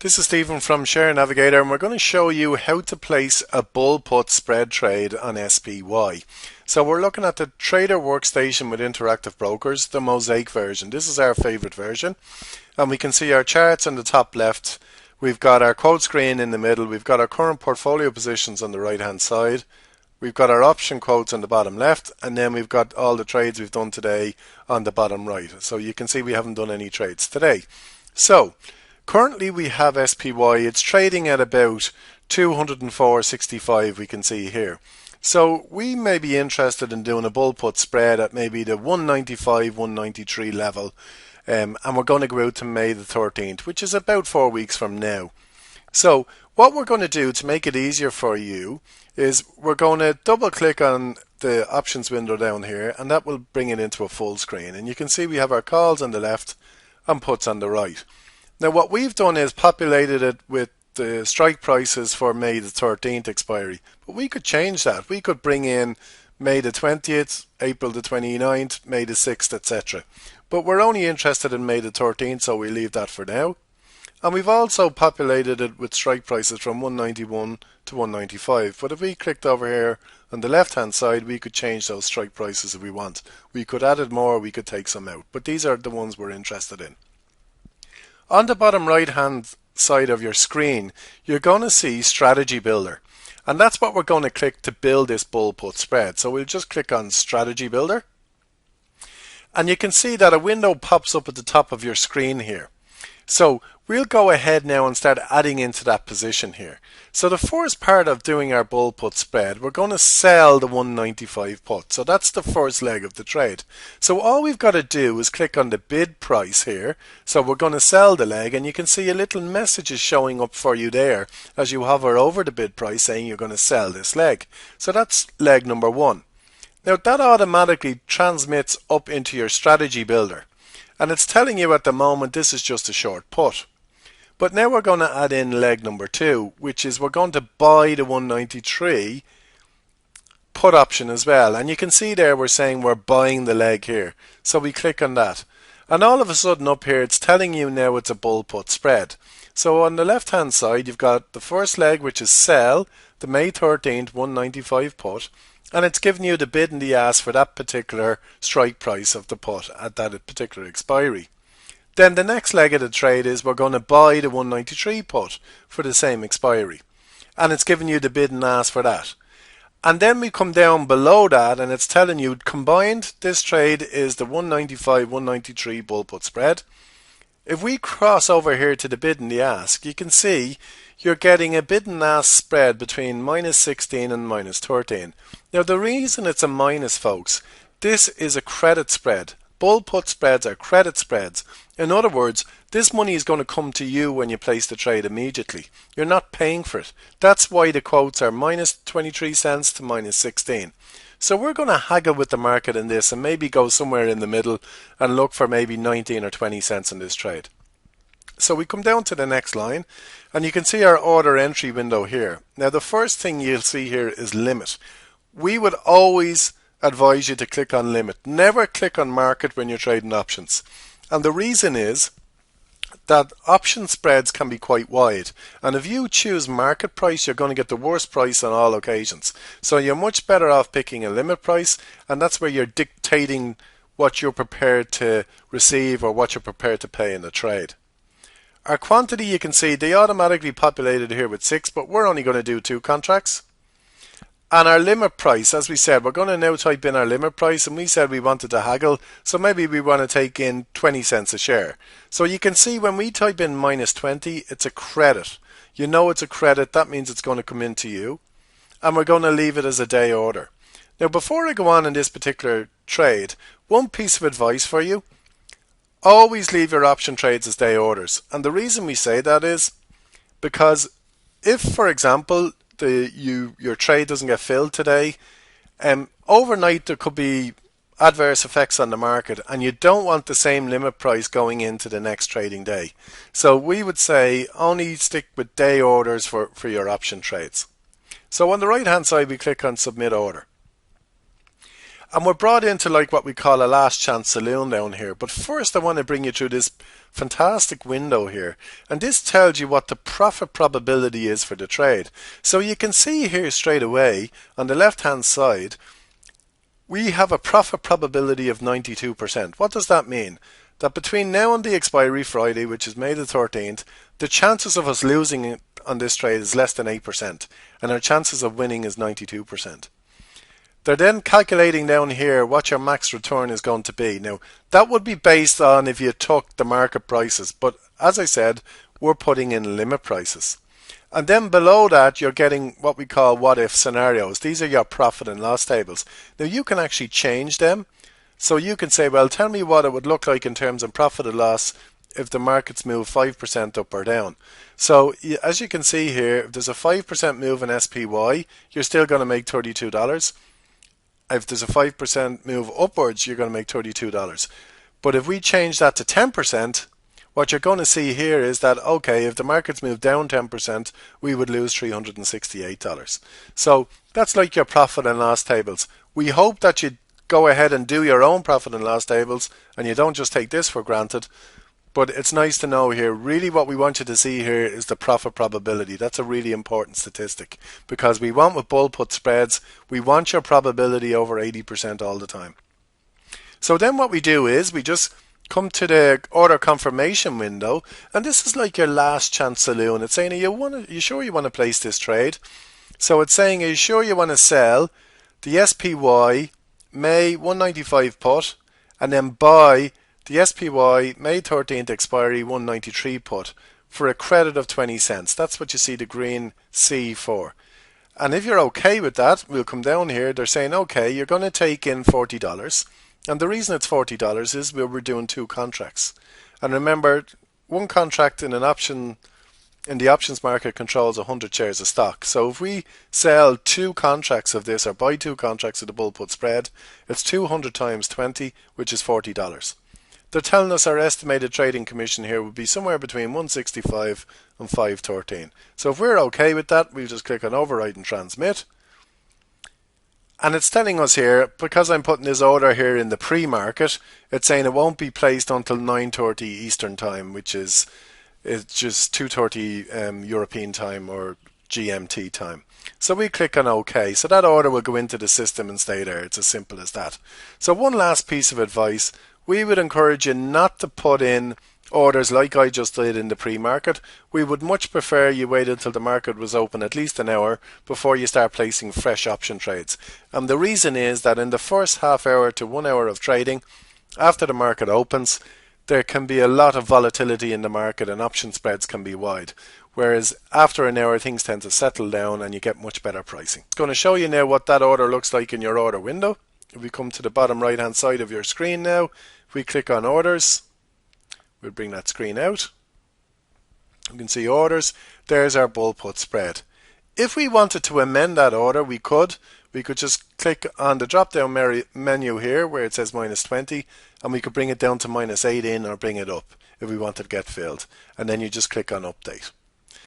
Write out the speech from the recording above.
This is Stephen from Share Navigator, and we're going to show you how to place a bull put spread trade on SPY. So we're looking at the trader workstation with interactive brokers, the Mosaic version. This is our favorite version, and we can see our charts in the top left. We've got our quote screen in the middle. We've got our current portfolio positions on the right hand side. We've got our option quotes on the bottom left, and then we've got all the trades we've done today on the bottom right. So you can see we haven't done any trades today. So currently we have SPY. It's trading at about 204.65, we can see here. So we may be interested in doing a bull put spread at maybe the 195, 193 level, and we're going to go out to May the 13th, which is about 4 weeks from now. So what we're going to do to make it easier for you is we're going to double click on the options window down here, and that will bring it into a full screen. And you can see we have our calls on the left and puts on the right. Now what we've done is populated it with the strike prices for May the 13th expiry, but we could change that. We could bring in May the 20th, April the 29th, May the 6th, etc. But we're only interested in May the 13th, so we leave that for now. And we've also populated it with strike prices from 191 to 195. But if we clicked over here on the left hand side, we could change those strike prices if we want. We could add it more, we could take some out, but these are the ones we're interested in. On the bottom right hand side of your screen, you're going to see Strategy Builder, and that's what we're going to click to build this bull put spread. So we'll just click on Strategy Builder, and you can see that a window pops up at the top of your screen here. So we'll go ahead now and start adding into that position here. So the first part of doing our bull put spread, we're going to sell the 195 put. So that's the first leg of the trade. So all we've got to do is click on the bid price here. So we're going to sell the leg, and you can see a little message is showing up for you there as you hover over the bid price saying you're going to sell this leg. So that's leg number one. Now that automatically transmits up into your strategy builder, and it's telling you at the moment this is just a short put. But now we're going to add in leg number two, which is we're going to buy the 193 put option as well. And you can see there we're saying we're buying the leg here. So we click on that. And all of a sudden up here it's telling you now it's a bull put spread. So on the left hand side you've got the first leg, which is sell the May 13th 195 put. And it's giving you the bid and the ask for that particular strike price of the put at that particular expiry. Then the next leg of the trade is we're going to buy the 193 put for the same expiry. And it's giving you the bid and ask for that. And then we come down below that and it's telling you combined this trade is the 195, 193 bull put spread. If we cross over here to the bid and the ask, you can see you're getting a bid and ask spread between minus 16 and minus 13. Now the reason it's a minus, folks, this is a credit spread. Bull put spreads are credit spreads. In other words, this money is going to come to you when you place the trade immediately. You're not paying for it. That's why the quotes are minus 23 cents to minus 16. So we're going to haggle with the market in this and maybe go somewhere in the middle and look for maybe 19 or 20 cents in this trade. So we come down to the next line and you can see our order entry window here. Now the first thing you'll see here is limit. We would always advise you to click on limit. Never click on market when you're trading options. And the reason is that option spreads can be quite wide, and if you choose market price you're going to get the worst price on all occasions. So you're much better off picking a limit price, and that's where you're dictating what you're prepared to receive or what you're prepared to pay in the trade. Our quantity, you can see they automatically populated here with 6, but we're only going to do 2 contracts. And our limit price, as we said, we're going to now type in our limit price, and we said we wanted to haggle, so maybe we want to take in 20 cents a share. So you can see when we type in minus 20, it's a credit. You know it's a credit, that means it's going to come into you, and we're going to leave it as a day order. Now before I go on in this particular trade, one piece of advice for you: always leave your option trades as day orders. And the reason we say that is because if, for example, your trade doesn't get filled today, overnight there could be adverse effects on the market, and you don't want the same limit price going into the next trading day. So we would say only stick with day orders for your option trades. So on the right hand side we click on submit order, And we're brought into like what we call a last chance saloon down here. But first I want to bring you through this fantastic window here. And this tells you what the profit probability is for the trade. So you can see here straight away on the left hand side, we have a profit probability of 92%. What does that mean? That between now and the expiry Friday, which is May the 13th, the chances of us losing on this trade is less than 8%. And our chances of winning is 92%. They're then calculating down here what your max return is going to be. Now, that would be based on if you took the market prices, but as I said, we're putting in limit prices. And then below that, you're getting what we call what-if scenarios. These are your profit and loss tables. Now, you can actually change them. So you can say, well, tell me what it would look like in terms of profit or loss if the markets move 5% up or down. So as you can see here, if there's a 5% move in SPY, you're still going to make $32. If there's a 5% move upwards, you're going to make $32. But if we change that to 10%, what you're going to see here is that, okay, if the markets move down 10%, we would lose $368. So that's like your profit and loss tables. We hope that you go ahead and do your own profit and loss tables and you don't just take this for granted. But it's nice to know here, really what we want you to see here is the profit probability. That's a really important statistic because we want with bull put spreads, we want your probability over 80% all the time. So then what we do is we just come to the order confirmation window, and this is like your last chance saloon. It's saying, are you sure you want to place this trade? So it's saying, are you sure you want to sell the SPY May 195 put and then buy the SPY May 13th expiry 193 put for a credit of 20 cents. That's what you see the green C for. And if you're okay with that, we'll come down here. They're saying, okay, you're going to take in $40. And the reason it's $40 is we're doing two contracts. And remember, one contract in an option in the options market controls 100 shares of stock. So if we sell two contracts of this or buy two contracts of the bull put spread, it's 200 times 20, which is $40. They're telling us our estimated trading commission here would be somewhere between 165 and 513. So if we're okay with that, we'll just click on override and transmit. And it's telling us here, because I'm putting this order here in the pre-market, it's saying it won't be placed until 9:30 Eastern time, which is it's just 2:30 European time or GMT time. So we click on OK. So that order will go into the system and stay there. It's as simple as that. So one last piece of advice. We would encourage you not to put in orders like I just did in the pre-market. We would much prefer you wait until the market was open at least an hour before you start placing fresh option trades. And the reason is that in the first half hour to 1 hour of trading, after the market opens, there can be a lot of volatility in the market and option spreads can be wide. Whereas after an hour, things tend to settle down and you get much better pricing. I'm going to show you now what that order looks like in your order window. If we come to the bottom right hand side of your screen now, if we click on orders, we'll bring that screen out. You can see orders. There's our bull put spread. If we wanted to amend that order, we could just click on the drop down menu here where it says -20 and we could bring it down to -8 in or bring it up if we wanted to get filled. And then you just click on update.